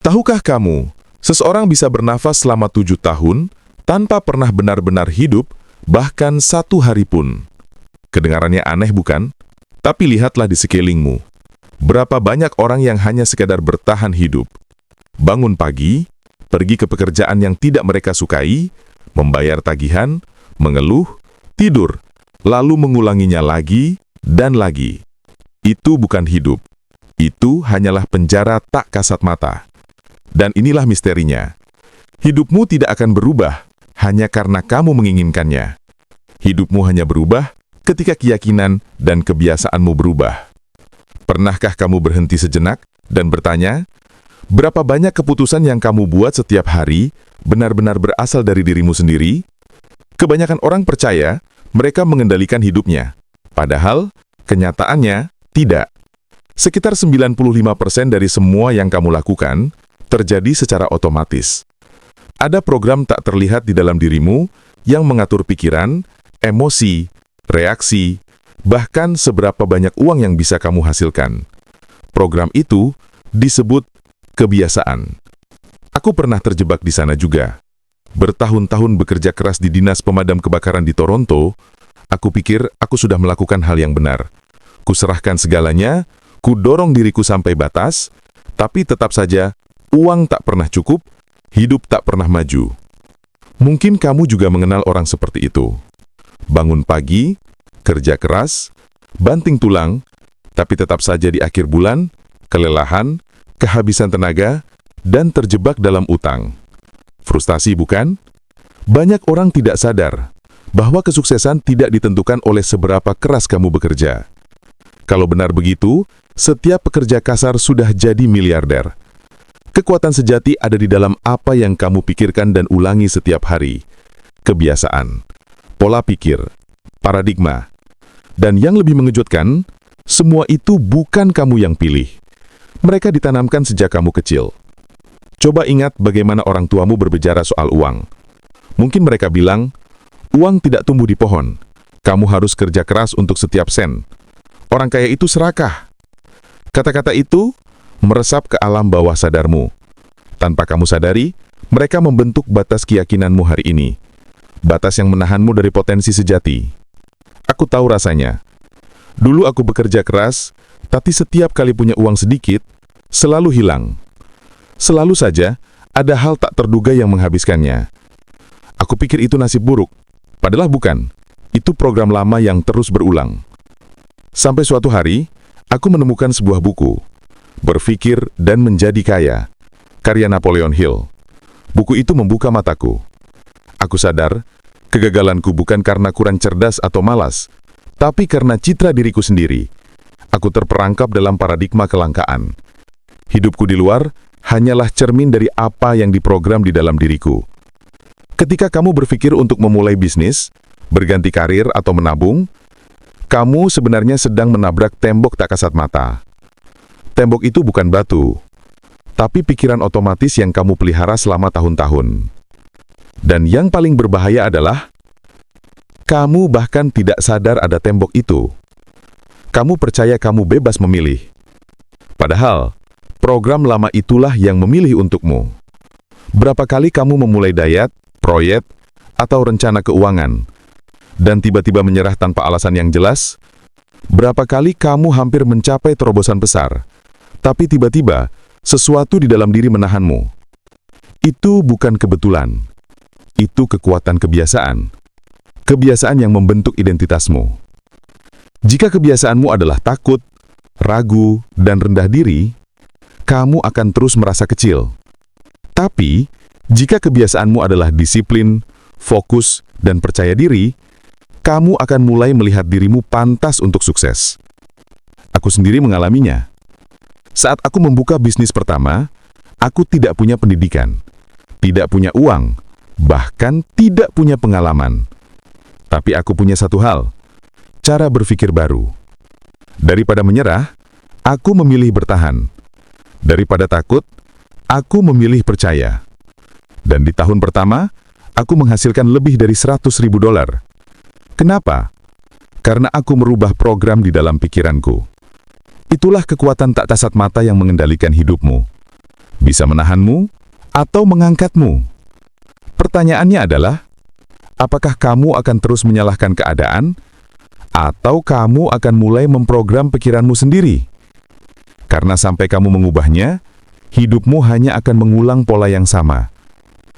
Tahukah kamu, seseorang bisa bernafas selama 7 tahun tanpa pernah benar-benar hidup, bahkan 1 hari pun. Kedengarannya aneh bukan? Tapi lihatlah di sekelilingmu. Berapa banyak orang yang hanya sekadar bertahan hidup. Bangun pagi, pergi ke pekerjaan yang tidak mereka sukai, membayar tagihan, mengeluh, tidur, lalu mengulanginya lagi dan lagi. Itu bukan hidup. Itu hanyalah penjara tak kasat mata. Dan inilah misterinya. Hidupmu tidak akan berubah hanya karena kamu menginginkannya. Hidupmu hanya berubah ketika keyakinan dan kebiasaanmu berubah. Pernahkah kamu berhenti sejenak dan bertanya, berapa banyak keputusan yang kamu buat setiap hari benar-benar berasal dari dirimu sendiri? Kebanyakan orang percaya mereka mengendalikan hidupnya, padahal kenyataannya tidak. Sekitar 95% dari semua yang kamu lakukan terjadi secara otomatis. Ada program tak terlihat di dalam dirimu yang mengatur pikiran, emosi, reaksi, bahkan seberapa banyak uang yang bisa kamu hasilkan. Program itu disebut kebiasaan. Aku pernah terjebak di sana juga. Bertahun-tahun bekerja keras di dinas pemadam kebakaran di Toronto, aku pikir aku sudah melakukan hal yang benar. Kuserahkan segalanya, kudorong diriku sampai batas, tapi tetap saja uang tak pernah cukup, hidup tak pernah maju. Mungkin kamu juga mengenal orang seperti itu. Bangun pagi, kerja keras, banting tulang, tapi tetap saja di akhir bulan, kelelahan, kehabisan tenaga, dan terjebak dalam utang. Frustasi bukan? Banyak orang tidak sadar bahwa kesuksesan tidak ditentukan oleh seberapa keras kamu bekerja. Kalau benar begitu, setiap pekerja kasar sudah jadi miliarder. Kekuatan sejati ada di dalam apa yang kamu pikirkan dan ulangi setiap hari. Kebiasaan, pola pikir, paradigma. Dan yang lebih mengejutkan, semua itu bukan kamu yang pilih. Mereka ditanamkan sejak kamu kecil. Coba ingat bagaimana orang tuamu berbicara soal uang. Mungkin mereka bilang, uang tidak tumbuh di pohon. Kamu harus kerja keras untuk setiap sen. Orang kaya itu serakah. Kata-kata itu meresap ke alam bawah sadarmu. Tanpa kamu sadari, mereka membentuk batas keyakinanmu hari ini. Batas yang menahanmu dari potensi sejati. Aku tahu rasanya. Dulu aku bekerja keras, tapi setiap kali punya uang sedikit, selalu hilang. Selalu saja, ada hal tak terduga yang menghabiskannya. Aku pikir itu nasib buruk, padahal bukan. Itu program lama yang terus berulang. Sampai suatu hari, aku menemukan sebuah buku, Berpikir dan Menjadi Kaya, karya Napoleon Hill. Buku itu membuka mataku. Aku sadar, kegagalanku bukan karena kurang cerdas atau malas, tapi karena citra diriku sendiri. Aku terperangkap dalam paradigma kelangkaan. Hidupku di luar hanyalah cermin dari apa yang diprogram di dalam diriku. Ketika kamu berpikir untuk memulai bisnis, berganti karir atau menabung, kamu sebenarnya sedang menabrak tembok tak kasat mata. Tembok itu bukan batu, tapi pikiran otomatis yang kamu pelihara selama tahun-tahun. Dan yang paling berbahaya adalah, kamu bahkan tidak sadar ada tembok itu. Kamu percaya kamu bebas memilih. Padahal, program lama itulah yang memilih untukmu. Berapa kali kamu memulai diet, proyek, atau rencana keuangan, dan tiba-tiba menyerah tanpa alasan yang jelas? Berapa kali kamu hampir mencapai terobosan besar, tapi tiba-tiba sesuatu di dalam diri menahanmu? Itu bukan kebetulan. Itu kekuatan kebiasaan. Kebiasaan yang membentuk identitasmu. Jika kebiasaanmu adalah takut, ragu, dan rendah diri, kamu akan terus merasa kecil. Tapi, jika kebiasaanmu adalah disiplin, fokus, dan percaya diri, kamu akan mulai melihat dirimu pantas untuk sukses. Aku sendiri mengalaminya. Saat aku membuka bisnis pertama, aku tidak punya pendidikan, tidak punya uang, bahkan tidak punya pengalaman. Tapi aku punya satu hal, cara berpikir baru. Daripada menyerah, aku memilih bertahan. Daripada takut, aku memilih percaya. Dan di tahun pertama, aku menghasilkan lebih dari $100.000. Kenapa? Karena aku merubah program di dalam pikiranku. Itulah kekuatan tak kasat mata yang mengendalikan hidupmu. bisa menahanmu, atau mengangkatmu. Pertanyaannya adalah, apakah kamu akan terus menyalahkan keadaan, atau kamu akan mulai memprogram pikiranmu sendiri? Karena sampai kamu mengubahnya, hidupmu hanya akan mengulang pola yang sama.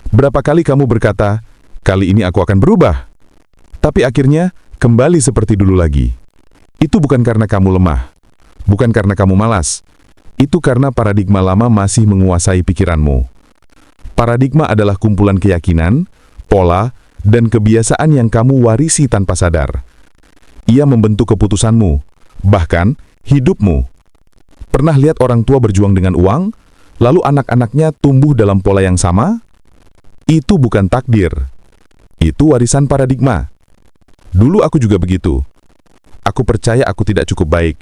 Berapa kali kamu berkata, kali ini aku akan berubah, tapi akhirnya kembali seperti dulu lagi. Itu bukan karena kamu lemah, bukan karena kamu malas. Itu karena paradigma lama masih menguasai pikiranmu. Paradigma adalah kumpulan keyakinan, pola, dan kebiasaan yang kamu warisi tanpa sadar. Ia membentuk keputusanmu, bahkan hidupmu. Pernah lihat orang tua berjuang dengan uang, lalu anak-anaknya tumbuh dalam pola yang sama? Itu bukan takdir. Itu warisan paradigma. Dulu aku juga begitu. Aku percaya aku tidak cukup baik.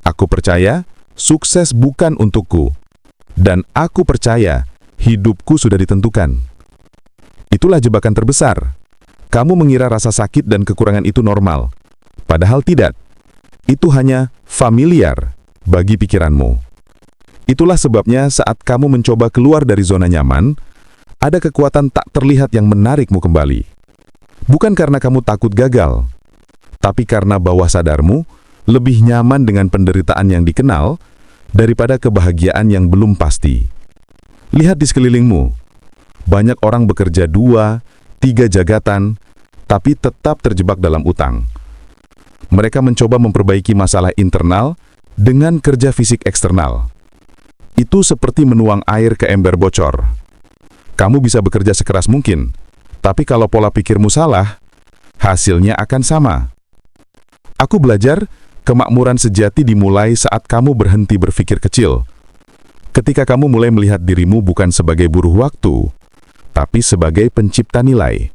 Aku percaya sukses bukan untukku. Dan aku percaya hidupku sudah ditentukan. Itulah jebakan terbesar. Kamu mengira rasa sakit dan kekurangan itu normal. Padahal tidak. Itu hanya familiar bagi pikiranmu. Itulah sebabnya saat kamu mencoba keluar dari zona nyaman, ada kekuatan tak terlihat yang menarikmu kembali. Bukan karena kamu takut gagal, tapi karena bawah sadarmu lebih nyaman dengan penderitaan yang dikenal daripada kebahagiaan yang belum pasti. Lihat di sekelilingmu, banyak orang bekerja 2, 3 jagatan, tapi tetap terjebak dalam utang. Mereka mencoba memperbaiki masalah internal dengan kerja fisik eksternal. Itu seperti menuang air ke ember bocor. Kamu bisa bekerja sekeras mungkin, tapi kalau pola pikirmu salah, hasilnya akan sama. Aku belajar, kemakmuran sejati dimulai saat kamu berhenti berpikir kecil. Ketika kamu mulai melihat dirimu bukan sebagai buruh waktu, tapi sebagai pencipta nilai.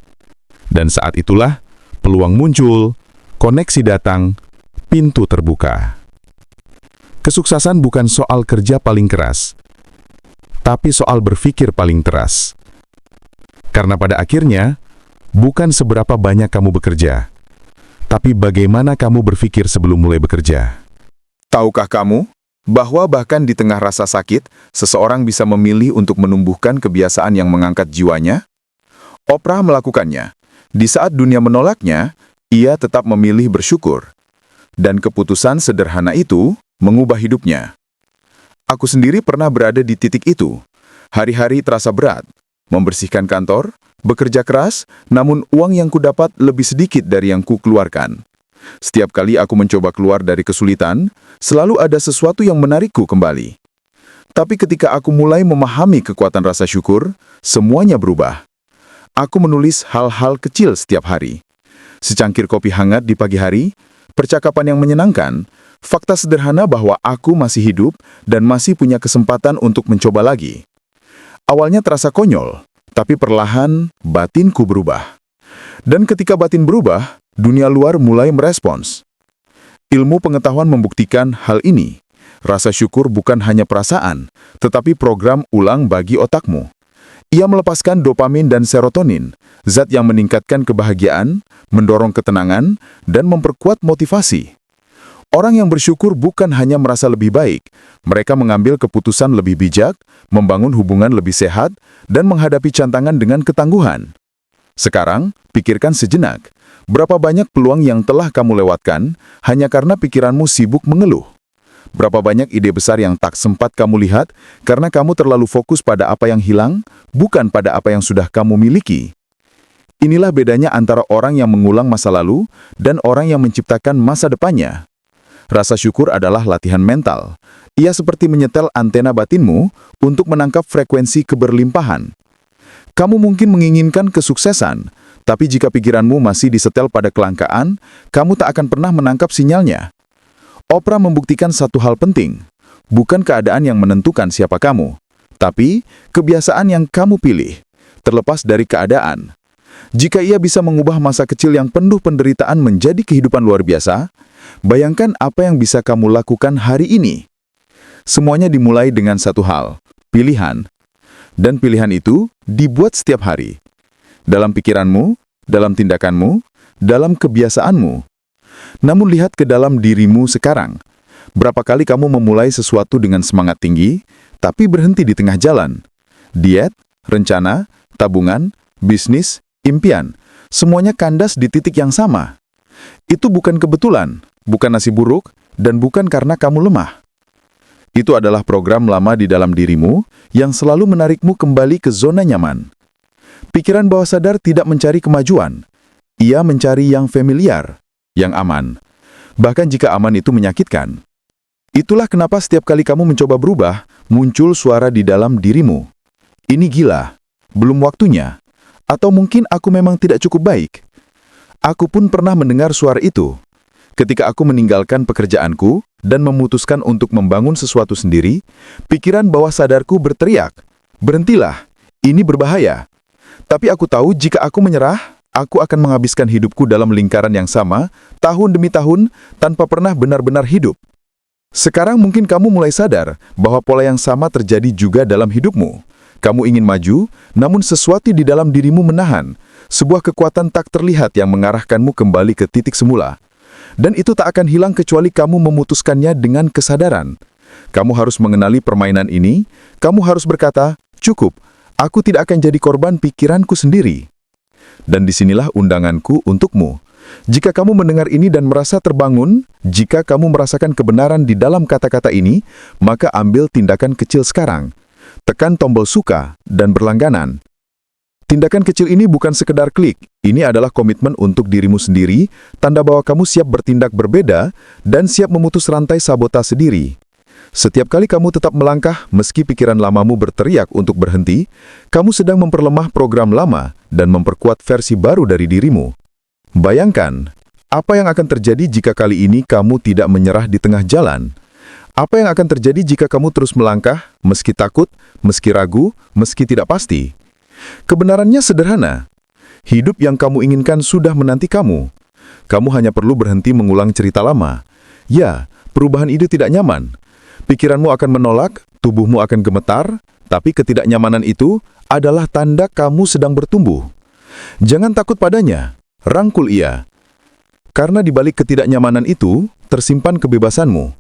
Dan saat itulah, peluang muncul, koneksi datang, pintu terbuka. Kesuksesan bukan soal kerja paling keras, tapi soal berpikir paling teras. Karena pada akhirnya, bukan seberapa banyak kamu bekerja, tapi bagaimana kamu berpikir sebelum mulai bekerja. Tahukah kamu bahwa bahkan di tengah rasa sakit, seseorang bisa memilih untuk menumbuhkan kebiasaan yang mengangkat jiwanya? Oprah melakukannya. Di saat dunia menolaknya, ia tetap memilih bersyukur. Dan keputusan sederhana itu mengubah hidupnya. Aku sendiri pernah berada di titik itu. Hari-hari terasa berat. Membersihkan kantor, bekerja keras, namun uang yang kudapat lebih sedikit dari yang kukeluarkan. Setiap kali aku mencoba keluar dari kesulitan, selalu ada sesuatu yang menarikku kembali. Tapi ketika aku mulai memahami kekuatan rasa syukur, semuanya berubah. Aku menulis hal-hal kecil setiap hari. Secangkir kopi hangat di pagi hari, percakapan yang menyenangkan, fakta sederhana bahwa aku masih hidup dan masih punya kesempatan untuk mencoba lagi. Awalnya terasa konyol, tapi perlahan batinku berubah. Dan ketika batin berubah, dunia luar mulai merespons. Ilmu pengetahuan membuktikan hal ini. Rasa syukur bukan hanya perasaan, tetapi program ulang bagi otakmu. Ia melepaskan dopamin dan serotonin, zat yang meningkatkan kebahagiaan, mendorong ketenangan, dan memperkuat motivasi. Orang yang bersyukur bukan hanya merasa lebih baik, mereka mengambil keputusan lebih bijak, membangun hubungan lebih sehat, dan menghadapi tantangan dengan ketangguhan. Sekarang, pikirkan sejenak, berapa banyak peluang yang telah kamu lewatkan hanya karena pikiranmu sibuk mengeluh? Berapa banyak ide besar yang tak sempat kamu lihat karena kamu terlalu fokus pada apa yang hilang, bukan pada apa yang sudah kamu miliki? Inilah bedanya antara orang yang mengulang masa lalu dan orang yang menciptakan masa depannya. Rasa syukur adalah latihan mental. Ia seperti menyetel antena batinmu untuk menangkap frekuensi keberlimpahan. Kamu mungkin menginginkan kesuksesan, tapi jika pikiranmu masih disetel pada kelangkaan, kamu tak akan pernah menangkap sinyalnya. Oprah membuktikan satu hal penting. Bukan keadaan yang menentukan siapa kamu, tapi kebiasaan yang kamu pilih, terlepas dari keadaan. Jika ia bisa mengubah masa kecil yang penuh penderitaan menjadi kehidupan luar biasa, bayangkan apa yang bisa kamu lakukan hari ini. Semuanya dimulai dengan satu hal, pilihan. Dan pilihan itu dibuat setiap hari. Dalam pikiranmu, dalam tindakanmu, dalam kebiasaanmu. Namun lihat ke dalam dirimu sekarang. Berapa kali kamu memulai sesuatu dengan semangat tinggi, tapi berhenti di tengah jalan? Diet, rencana, tabungan, bisnis, impian, semuanya kandas di titik yang sama. Itu bukan kebetulan, bukan nasib buruk, dan bukan karena kamu lemah. Itu adalah program lama di dalam dirimu yang selalu menarikmu kembali ke zona nyaman. Pikiran bawah sadar tidak mencari kemajuan. Ia mencari yang familiar, yang aman. Bahkan jika aman itu menyakitkan. Itulah kenapa setiap kali kamu mencoba berubah, muncul suara di dalam dirimu. Ini gila, belum waktunya. Atau mungkin aku memang tidak cukup baik. Aku pun pernah mendengar suara itu. Ketika aku meninggalkan pekerjaanku dan memutuskan untuk membangun sesuatu sendiri, pikiran bawah sadarku berteriak, "Berhentilah, ini berbahaya." Tapi aku tahu jika aku menyerah, aku akan menghabiskan hidupku dalam lingkaran yang sama, tahun demi tahun, tanpa pernah benar-benar hidup. Sekarang mungkin kamu mulai sadar bahwa pola yang sama terjadi juga dalam hidupmu. Kamu ingin maju, namun sesuatu di dalam dirimu menahan, sebuah kekuatan tak terlihat yang mengarahkanmu kembali ke titik semula. Dan itu tak akan hilang kecuali kamu memutuskannya dengan kesadaran. Kamu harus mengenali permainan ini, kamu harus berkata, "Cukup, aku tidak akan jadi korban pikiranku sendiri." Dan disinilah undanganku untukmu. Jika kamu mendengar ini dan merasa terbangun, jika kamu merasakan kebenaran di dalam kata-kata ini, maka ambil tindakan kecil sekarang. Tekan tombol suka dan berlangganan. Tindakan kecil ini bukan sekedar klik, ini adalah komitmen untuk dirimu sendiri, tanda bahwa kamu siap bertindak berbeda dan siap memutus rantai sabotase diri. Setiap kali kamu tetap melangkah, meski pikiran lamamu berteriak untuk berhenti, kamu sedang memperlemah program lama dan memperkuat versi baru dari dirimu. Bayangkan, apa yang akan terjadi jika kali ini kamu tidak menyerah di tengah jalan? Apa yang akan terjadi jika kamu terus melangkah, meski takut, meski ragu, meski tidak pasti? Kebenarannya sederhana. Hidup yang kamu inginkan sudah menanti kamu. Kamu hanya perlu berhenti mengulang cerita lama. Ya, perubahan itu tidak nyaman. Pikiranmu akan menolak, tubuhmu akan gemetar, tapi ketidaknyamanan itu adalah tanda kamu sedang bertumbuh. Jangan takut padanya. Rangkul ia. Karena di balik ketidaknyamanan itu, tersimpan kebebasanmu.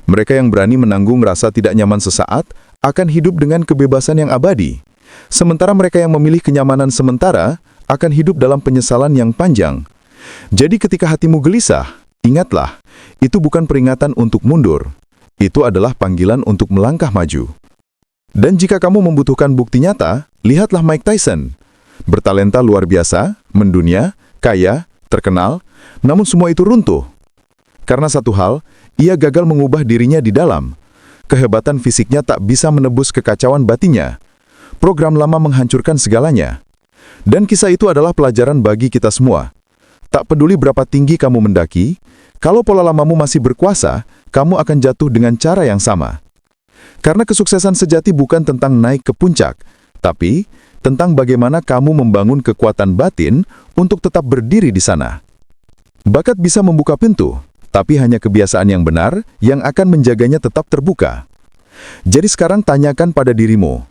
Mereka yang berani menanggung rasa tidak nyaman sesaat, akan hidup dengan kebebasan yang abadi. Sementara mereka yang memilih kenyamanan sementara, akan hidup dalam penyesalan yang panjang. Jadi ketika hatimu gelisah, ingatlah, itu bukan peringatan untuk mundur. Itu adalah panggilan untuk melangkah maju. Dan jika kamu membutuhkan bukti nyata, lihatlah Mike Tyson. Bertalenta luar biasa, mendunia, kaya, terkenal, namun semua itu runtuh. Karena satu hal, ia gagal mengubah dirinya di dalam. Kehebatan fisiknya tak bisa menebus kekacauan batinnya. Program lama menghancurkan segalanya. Dan kisah itu adalah pelajaran bagi kita semua. Tak peduli berapa tinggi kamu mendaki, kalau pola lamamu masih berkuasa, kamu akan jatuh dengan cara yang sama. Karena kesuksesan sejati bukan tentang naik ke puncak, tapi tentang bagaimana kamu membangun kekuatan batin untuk tetap berdiri di sana. Bakat bisa membuka pintu, tapi hanya kebiasaan yang benar yang akan menjaganya tetap terbuka. Jadi sekarang tanyakan pada dirimu,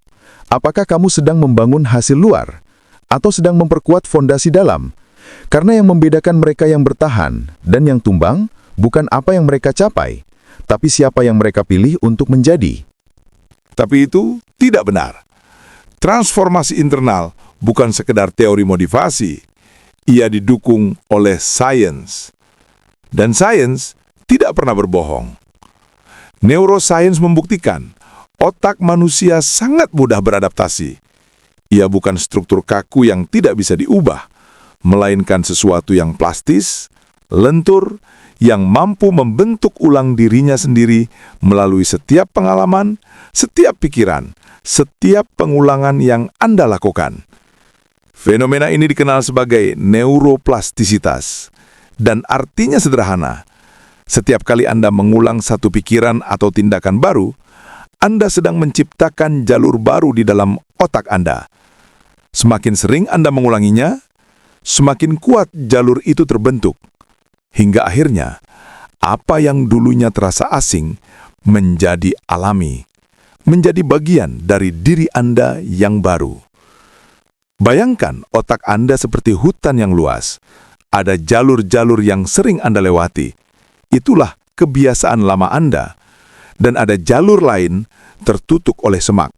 apakah kamu sedang membangun hasil luar, atau sedang memperkuat fondasi dalam? Karena yang membedakan mereka yang bertahan dan yang tumbang bukan apa yang mereka capai, tapi siapa yang mereka pilih untuk menjadi. Tapi itu tidak benar. Transformasi internal bukan sekedar teori motivasi. Ia didukung oleh sains. Dan sains tidak pernah berbohong. Neuroscience membuktikan otak manusia sangat mudah beradaptasi. Ia bukan struktur kaku yang tidak bisa diubah, melainkan sesuatu yang plastis, lentur, yang mampu membentuk ulang dirinya sendiri melalui setiap pengalaman, setiap pikiran, setiap pengulangan yang Anda lakukan. Fenomena ini dikenal sebagai neuroplastisitas, dan artinya sederhana. Setiap kali Anda mengulang satu pikiran atau tindakan baru, Anda sedang menciptakan jalur baru di dalam otak Anda. Semakin sering Anda mengulanginya, semakin kuat jalur itu terbentuk. Hingga akhirnya, apa yang dulunya terasa asing menjadi alami, menjadi bagian dari diri Anda yang baru. Bayangkan otak Anda seperti hutan yang luas. Ada jalur-jalur yang sering Anda lewati. Itulah kebiasaan lama Anda, dan ada jalur lain tertutup oleh semak.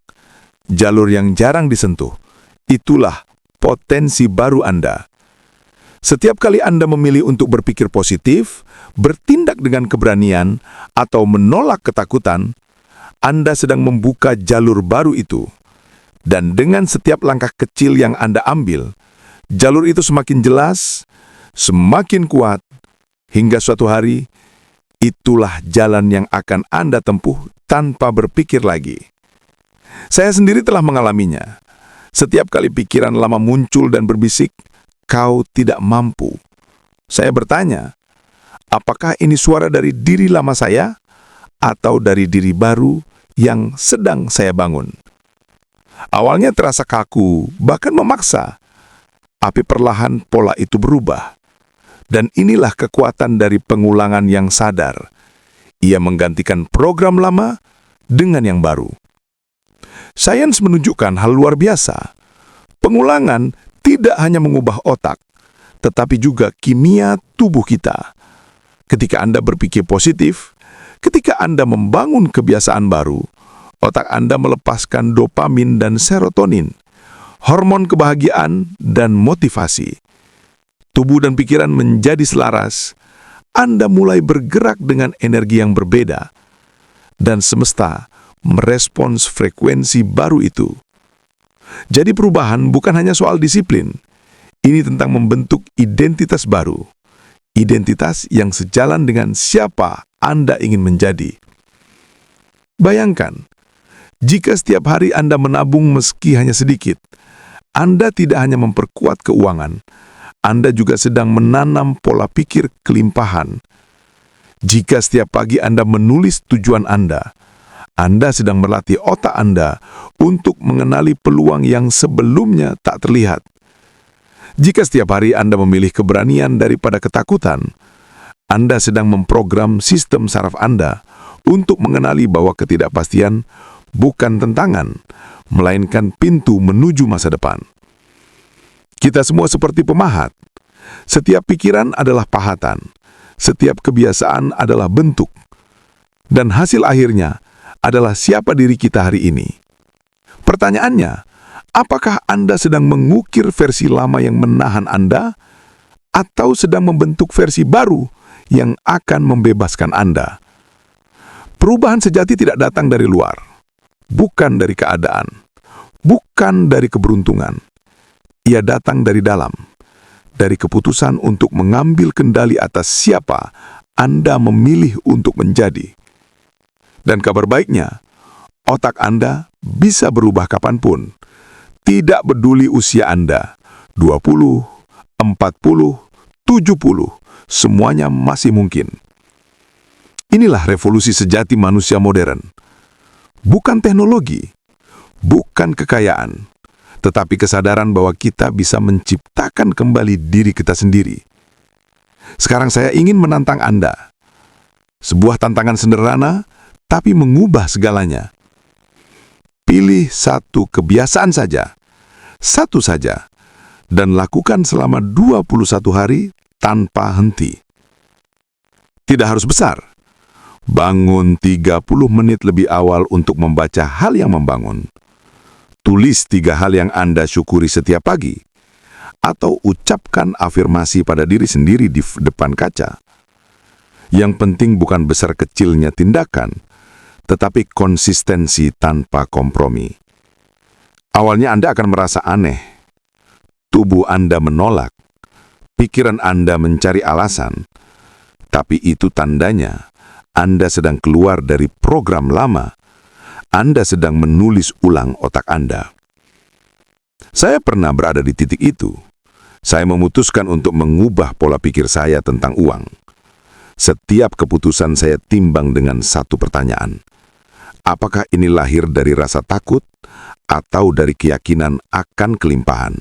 Jalur yang jarang disentuh. Itulah potensi baru Anda. Setiap kali Anda memilih untuk berpikir positif, bertindak dengan keberanian, atau menolak ketakutan, Anda sedang membuka jalur baru itu. Dan dengan setiap langkah kecil yang Anda ambil, jalur itu semakin jelas, semakin kuat, hingga suatu hari, itulah jalan yang akan Anda tempuh tanpa berpikir lagi. Saya sendiri telah mengalaminya. Setiap kali pikiran lama muncul dan berbisik, "Kau tidak mampu." Saya bertanya, apakah ini suara dari diri lama saya atau dari diri baru yang sedang saya bangun? Awalnya terasa kaku, bahkan memaksa. Tapi perlahan pola itu berubah. Dan inilah kekuatan dari pengulangan yang sadar. Ia menggantikan program lama dengan yang baru. Sains menunjukkan hal luar biasa. Pengulangan tidak hanya mengubah otak, tetapi juga kimia tubuh kita. Ketika Anda berpikir positif, ketika Anda membangun kebiasaan baru, otak Anda melepaskan dopamin dan serotonin, hormon kebahagiaan dan motivasi. Tubuh dan pikiran menjadi selaras. Anda mulai bergerak dengan energi yang berbeda, dan semesta merespons frekuensi baru itu. Jadi perubahan bukan hanya soal disiplin. Ini tentang membentuk identitas baru. Identitas yang sejalan dengan siapa Anda ingin menjadi. Bayangkan, jika setiap hari Anda menabung meski hanya sedikit, Anda tidak hanya memperkuat keuangan, Anda juga sedang menanam pola pikir kelimpahan. Jika setiap pagi Anda menulis tujuan Anda sedang melatih otak Anda untuk mengenali peluang yang sebelumnya tak terlihat. Jika setiap hari Anda memilih keberanian daripada ketakutan, Anda sedang memprogram sistem saraf Anda untuk mengenali bahwa ketidakpastian bukan tantangan, melainkan pintu menuju masa depan. Kita semua seperti pemahat. Setiap pikiran adalah pahatan. Setiap kebiasaan adalah bentuk. Dan hasil akhirnya adalah siapa diri kita hari ini. Pertanyaannya, apakah Anda sedang mengukir versi lama yang menahan Anda, atau sedang membentuk versi baru yang akan membebaskan Anda? Perubahan sejati tidak datang dari luar, bukan dari keadaan, bukan dari keberuntungan. Ia datang dari dalam, dari keputusan untuk mengambil kendali atas siapa Anda memilih untuk menjadi. Dan kabar baiknya, otak Anda bisa berubah kapanpun. Tidak peduli usia Anda, 20, 40, 70, semuanya masih mungkin. Inilah revolusi sejati manusia modern. Bukan teknologi, bukan kekayaan, tetapi kesadaran bahwa kita bisa menciptakan kembali diri kita sendiri. Sekarang saya ingin menantang Anda. Sebuah tantangan sederhana, tapi mengubah segalanya. Pilih satu kebiasaan saja, satu saja, dan lakukan selama 21 hari tanpa henti. Tidak harus besar. Bangun 30 menit lebih awal untuk membaca hal yang membangun. Tulis 3 hal yang Anda syukuri setiap pagi. Atau ucapkan afirmasi pada diri sendiri di depan kaca. Yang penting bukan besar kecilnya tindakan, tetapi konsistensi tanpa kompromi. Awalnya Anda akan merasa aneh. Tubuh Anda menolak. Pikiran Anda mencari alasan. Tapi itu tandanya Anda sedang keluar dari program lama. Anda sedang menulis ulang otak Anda. Saya pernah berada di titik itu. Saya memutuskan untuk mengubah pola pikir saya tentang uang. Setiap keputusan saya timbang dengan satu pertanyaan. Apakah ini lahir dari rasa takut atau dari keyakinan akan kelimpahan?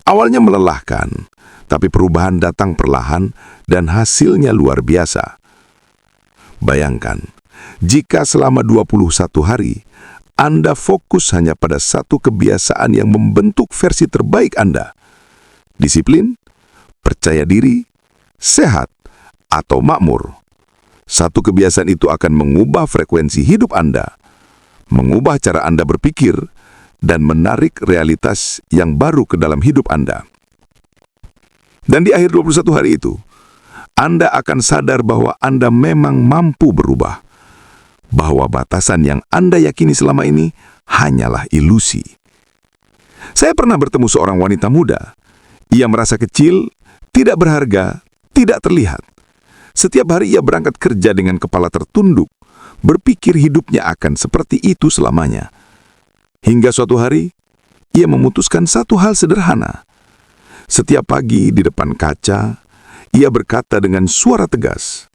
Awalnya melelahkan, tapi perubahan datang perlahan dan hasilnya luar biasa. Bayangkan, jika selama 21 hari, Anda fokus hanya pada satu kebiasaan yang membentuk versi terbaik Anda. Disiplin, percaya diri, sehat, atau makmur. Satu kebiasaan itu akan mengubah frekuensi hidup Anda, mengubah cara Anda berpikir, dan menarik realitas yang baru ke dalam hidup Anda. Dan di akhir 21 hari itu, Anda akan sadar bahwa Anda memang mampu berubah, bahwa batasan yang Anda yakini selama ini hanyalah ilusi. Saya pernah bertemu seorang wanita muda. Ia merasa kecil, tidak berharga, tidak terlihat. Setiap hari ia berangkat kerja dengan kepala tertunduk, berpikir hidupnya akan seperti itu selamanya. Hingga suatu hari, ia memutuskan satu hal sederhana. Setiap pagi di depan kaca, ia berkata dengan suara tegas,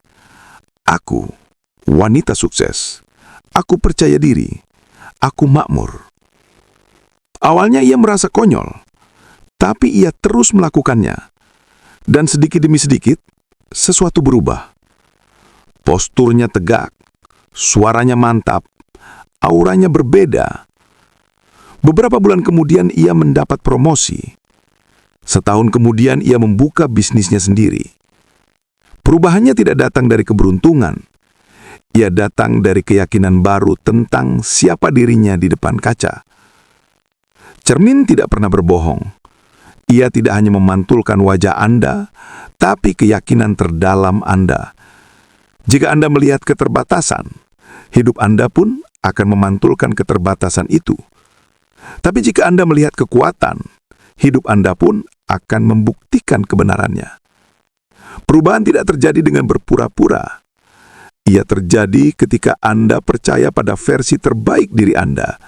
"Aku, wanita sukses. Aku percaya diri. Aku makmur." Awalnya ia merasa konyol, tapi ia terus melakukannya. Dan sedikit demi sedikit, sesuatu berubah. Posturnya tegak, suaranya mantap, auranya berbeda. Beberapa bulan kemudian ia mendapat promosi. Setahun kemudian ia membuka bisnisnya sendiri. Perubahannya tidak datang dari keberuntungan. Ia datang dari keyakinan baru tentang siapa dirinya di depan kaca. Cermin tidak pernah berbohong. Ia tidak hanya memantulkan wajah Anda, tapi keyakinan terdalam Anda. Jika Anda melihat keterbatasan, hidup Anda pun akan memantulkan keterbatasan itu. Tapi jika Anda melihat kekuatan, hidup Anda pun akan membuktikan kebenarannya. Perubahan tidak terjadi dengan berpura-pura. Ia terjadi ketika Anda percaya pada versi terbaik diri Anda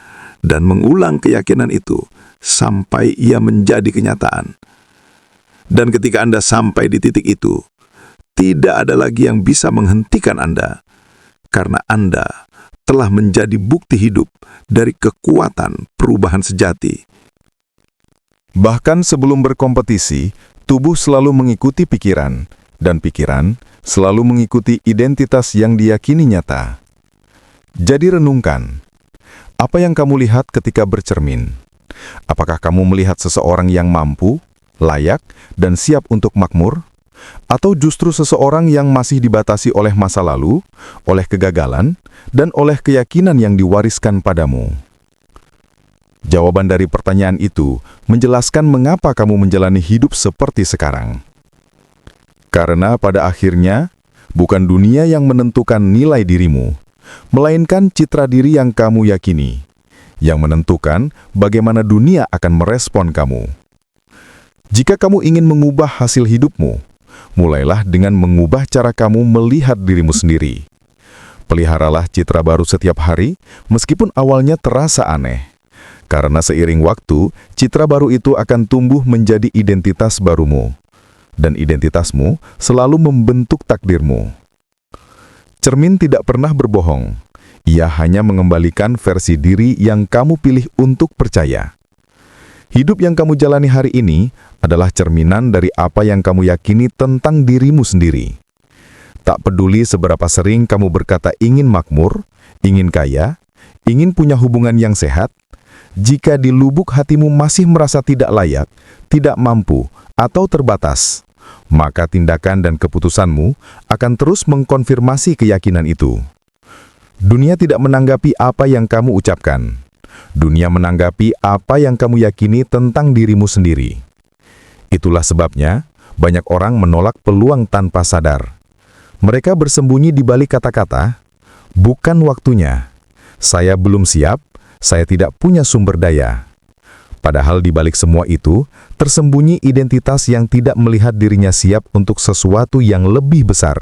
dan mengulang keyakinan itu sampai ia menjadi kenyataan. Dan ketika Anda sampai di titik itu, tidak ada lagi yang bisa menghentikan Anda, karena Anda telah menjadi bukti hidup dari kekuatan perubahan sejati. Bahkan sebelum berkompetisi, tubuh selalu mengikuti pikiran, dan pikiran selalu mengikuti identitas yang diyakini nyata. Jadi renungkan, apa yang kamu lihat ketika bercermin? Apakah kamu melihat seseorang yang mampu, layak, dan siap untuk makmur? Atau justru seseorang yang masih dibatasi oleh masa lalu, oleh kegagalan, dan oleh keyakinan yang diwariskan padamu? Jawaban dari pertanyaan itu menjelaskan mengapa kamu menjalani hidup seperti sekarang. Karena pada akhirnya, bukan dunia yang menentukan nilai dirimu, melainkan citra diri yang kamu yakini, yang menentukan bagaimana dunia akan merespon kamu. Jika kamu ingin mengubah hasil hidupmu, mulailah dengan mengubah cara kamu melihat dirimu sendiri. Peliharalah citra baru setiap hari, meskipun awalnya terasa aneh. Karena seiring waktu, citra baru itu akan tumbuh menjadi identitas barumu. Dan identitasmu selalu membentuk takdirmu. Cermin tidak pernah berbohong. Ia hanya mengembalikan versi diri yang kamu pilih untuk percaya. Hidup yang kamu jalani hari ini adalah cerminan dari apa yang kamu yakini tentang dirimu sendiri. Tak peduli seberapa sering kamu berkata ingin makmur, ingin kaya, ingin punya hubungan yang sehat, jika di lubuk hatimu masih merasa tidak layak, tidak mampu, atau terbatas, maka tindakan dan keputusanmu akan terus mengkonfirmasi keyakinan itu. Dunia tidak menanggapi apa yang kamu ucapkan. Dunia menanggapi apa yang kamu yakini tentang dirimu sendiri. Itulah sebabnya banyak orang menolak peluang tanpa sadar. Mereka bersembunyi di balik kata-kata, "Bukan waktunya. Saya belum siap. Saya tidak punya sumber daya." Padahal di balik semua itu, tersembunyi identitas yang tidak melihat dirinya siap untuk sesuatu yang lebih besar.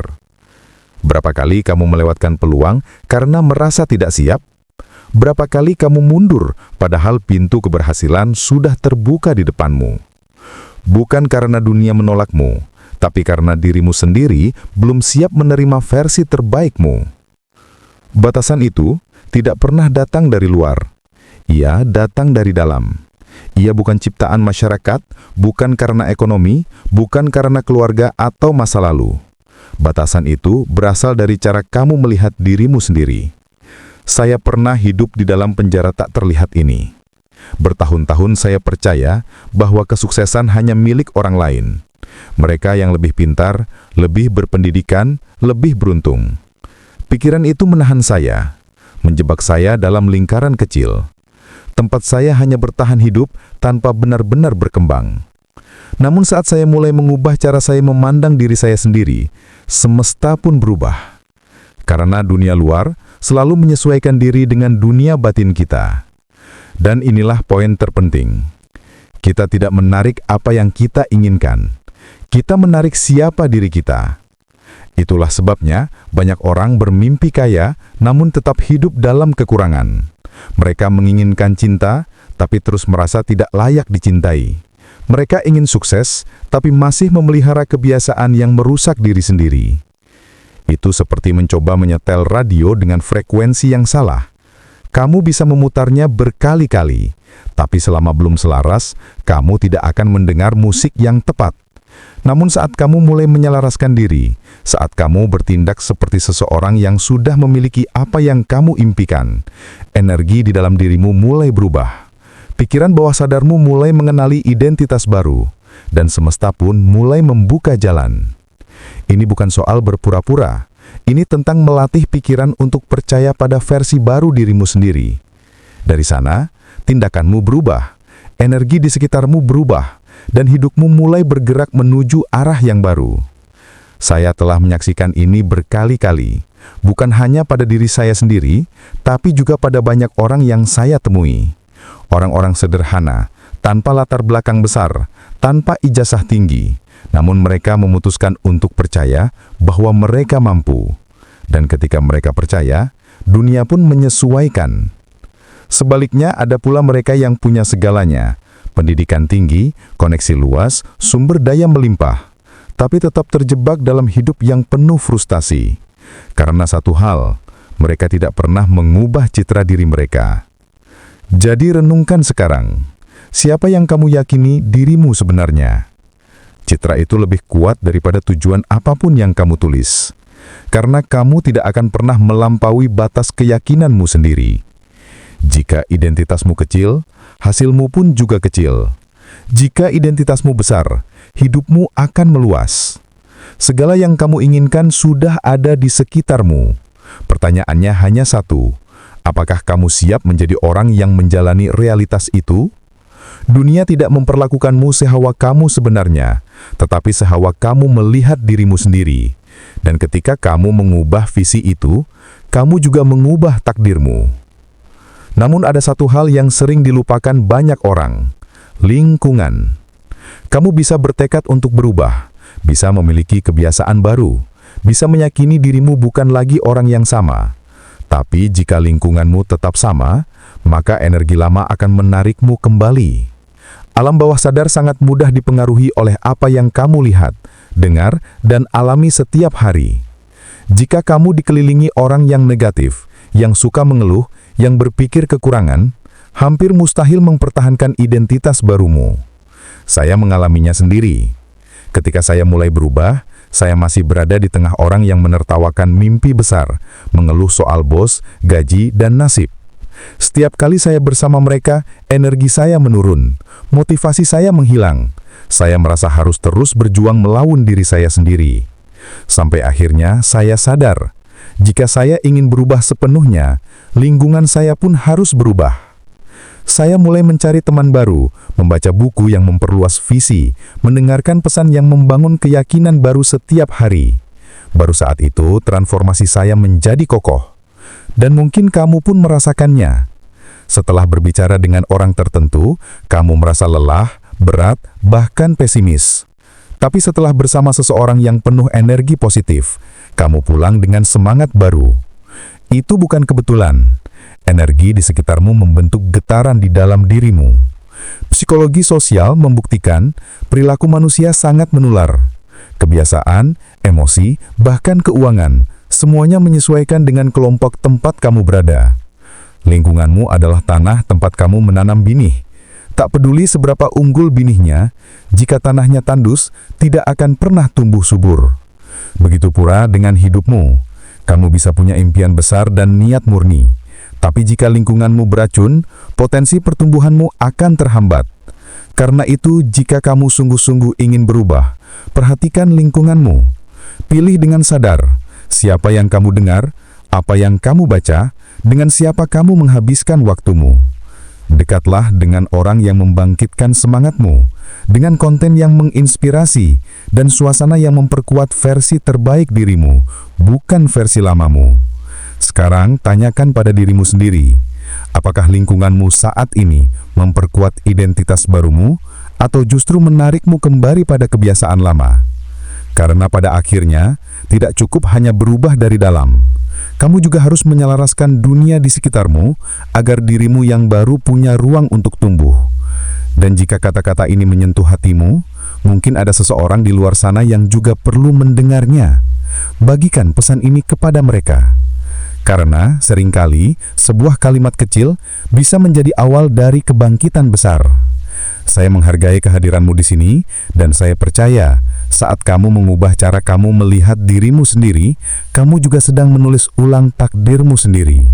Berapa kali kamu melewatkan peluang karena merasa tidak siap? Berapa kali kamu mundur padahal pintu keberhasilan sudah terbuka di depanmu? Bukan karena dunia menolakmu, tapi karena dirimu sendiri belum siap menerima versi terbaikmu. Batasan itu tidak pernah datang dari luar. Ia datang dari dalam. Ia bukan ciptaan masyarakat, bukan karena ekonomi, bukan karena keluarga atau masa lalu. Batasan itu berasal dari cara kamu melihat dirimu sendiri. Saya pernah hidup di dalam penjara tak terlihat ini. Bertahun-tahun saya percaya bahwa kesuksesan hanya milik orang lain. Mereka yang lebih pintar, lebih berpendidikan, lebih beruntung. Pikiran itu menahan saya, menjebak saya dalam lingkaran kecil. Tempat saya hanya bertahan hidup tanpa benar-benar berkembang. Namun saat saya mulai mengubah cara saya memandang diri saya sendiri, semesta pun berubah. Karena dunia luar selalu menyesuaikan diri dengan dunia batin kita. Dan inilah poin terpenting. Kita tidak menarik apa yang kita inginkan. Kita menarik siapa diri kita. Itulah sebabnya banyak orang bermimpi kaya namun tetap hidup dalam kekurangan. Mereka menginginkan cinta, tapi terus merasa tidak layak dicintai. Mereka ingin sukses, tapi masih memelihara kebiasaan yang merusak diri sendiri. Itu seperti mencoba menyetel radio dengan frekuensi yang salah. Kamu bisa memutarnya berkali-kali, tapi selama belum selaras, kamu tidak akan mendengar musik yang tepat. Namun saat kamu mulai menyelaraskan diri, saat kamu bertindak seperti seseorang yang sudah memiliki apa yang kamu impikan, energi di dalam dirimu mulai berubah. Pikiran bawah sadarmu mulai mengenali identitas baru, dan semesta pun mulai membuka jalan. Ini bukan soal berpura-pura, ini tentang melatih pikiran untuk percaya pada versi baru dirimu sendiri. Dari sana, tindakanmu berubah, energi di sekitarmu berubah, dan hidupmu mulai bergerak menuju arah yang baru. Saya telah menyaksikan ini berkali-kali, bukan hanya pada diri saya sendiri, tapi juga pada banyak orang yang saya temui. Orang-orang sederhana, tanpa latar belakang besar, tanpa ijazah tinggi, namun mereka memutuskan untuk percaya bahwa mereka mampu. Dan ketika mereka percaya, dunia pun menyesuaikan. Sebaliknya, ada pula mereka yang punya segalanya, pendidikan tinggi, koneksi luas, sumber daya melimpah, tapi tetap terjebak dalam hidup yang penuh frustasi. Karena satu hal, mereka tidak pernah mengubah citra diri mereka. Jadi renungkan sekarang, siapa yang kamu yakini dirimu sebenarnya? Citra itu lebih kuat daripada tujuan apapun yang kamu tulis. Karena kamu tidak akan pernah melampaui batas keyakinanmu sendiri. Jika identitasmu kecil, hasilmu pun juga kecil. Jika identitasmu besar, hidupmu akan meluas. Segala yang kamu inginkan sudah ada di sekitarmu. Pertanyaannya hanya satu. Apakah kamu siap menjadi orang yang menjalani realitas itu? Dunia tidak memperlakukanmu sehawa kamu sebenarnya, tetapi sehawa kamu melihat dirimu sendiri. Dan ketika kamu mengubah visi itu, kamu juga mengubah takdirmu. Namun ada satu hal yang sering dilupakan banyak orang, lingkungan. Kamu bisa bertekad untuk berubah, bisa memiliki kebiasaan baru, bisa meyakini dirimu bukan lagi orang yang sama. Tapi jika lingkunganmu tetap sama, maka energi lama akan menarikmu kembali. Alam bawah sadar sangat mudah dipengaruhi oleh apa yang kamu lihat, dengar, dan alami setiap hari. Jika kamu dikelilingi orang yang negatif, yang suka mengeluh, yang berpikir kekurangan, hampir mustahil mempertahankan identitas barumu. Saya mengalaminya sendiri. Ketika saya mulai berubah, saya masih berada di tengah orang yang menertawakan mimpi besar, mengeluh soal bos, gaji, dan nasib. Setiap kali saya bersama mereka, energi saya menurun, motivasi saya menghilang. Saya merasa harus terus berjuang melawan diri saya sendiri. Sampai akhirnya saya sadar, jika saya ingin berubah sepenuhnya, lingkungan saya pun harus berubah. Saya mulai mencari teman baru, membaca buku yang memperluas visi, mendengarkan pesan yang membangun keyakinan baru setiap hari. Baru saat itu, transformasi saya menjadi kokoh. Dan mungkin kamu pun merasakannya. Setelah berbicara dengan orang tertentu, kamu merasa lelah, berat, bahkan pesimis. Tapi setelah bersama seseorang yang penuh energi positif, kamu pulang dengan semangat baru. Itu bukan kebetulan. Energi di sekitarmu membentuk getaran di dalam dirimu. Psikologi sosial membuktikan perilaku manusia sangat menular. Kebiasaan, emosi, bahkan keuangan, semuanya menyesuaikan dengan kelompok tempat kamu berada. Lingkunganmu adalah tanah tempat kamu menanam benih. Tak peduli seberapa unggul benihnya, jika tanahnya tandus, tidak akan pernah tumbuh subur. Begitu pula dengan hidupmu. Kamu bisa punya impian besar dan niat murni. Tapi jika lingkunganmu beracun, potensi pertumbuhanmu akan terhambat. Karena itu, jika kamu sungguh-sungguh ingin berubah, perhatikan lingkunganmu. Pilih dengan sadar, siapa yang kamu dengar, Apa yang kamu baca, dengan siapa kamu menghabiskan waktumu. Dekatlah dengan orang yang membangkitkan semangatmu, dengan konten yang menginspirasi, dan suasana yang memperkuat versi terbaik dirimu, bukan versi lamamu. Sekarang, tanyakan pada dirimu sendiri, apakah lingkunganmu saat ini memperkuat identitas barumu, atau justru menarikmu kembali pada kebiasaan lama? Karena pada akhirnya, tidak cukup hanya berubah dari dalam. Kamu juga harus menyelaraskan dunia di sekitarmu agar dirimu yang baru punya ruang untuk tumbuh. Dan jika kata-kata ini menyentuh hatimu, mungkin ada seseorang di luar sana yang juga perlu mendengarnya. Bagikan pesan ini kepada mereka. Karena seringkali sebuah kalimat kecil bisa menjadi awal dari kebangkitan besar. Saya menghargai kehadiranmu di sini, dan saya percaya saat kamu mengubah cara kamu melihat dirimu sendiri, kamu juga sedang menulis ulang takdirmu sendiri.